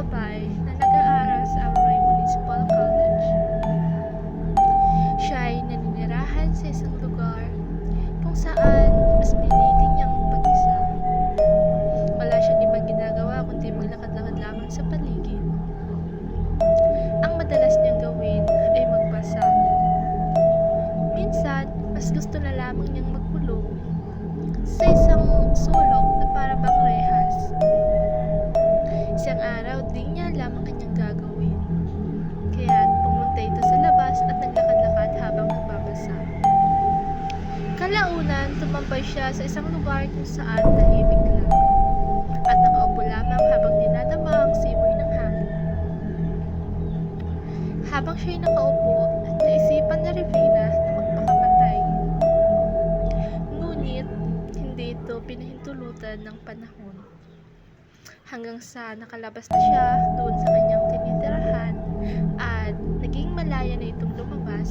babae na nag-aaral sa Amoy Municipal College. Siya ay naninirahan sa isang lugar kung saan mas pinili niyang mag-isa. Wala siyang ibang ginagawa kundi maglakad-lakad lamang sa paligid. Ang madalas niyang gawin ay magbasa. Minsan, mas gusto na lamang niyang magkulong sa isang sulok na para bang rehas. Isang araw, di niya alam ang kanyang gagawin. Kaya pumunta ito sa labas at naglakad-lakad habang nagbabasa. Kalaunan, tumambay siya sa isang lugar kung saan tahimik lang at nakaupo lamang habang dinadama ang simoy ng hangin. Habang siya'y nakaupo, naisipan ni Rivina na magpakamatay. Ngunit, hindi ito pinahintulutan ng panahon. Hanggang sa nakalabas na siya doon sa kanyang tinitirahan at naging malaya na itong lumabas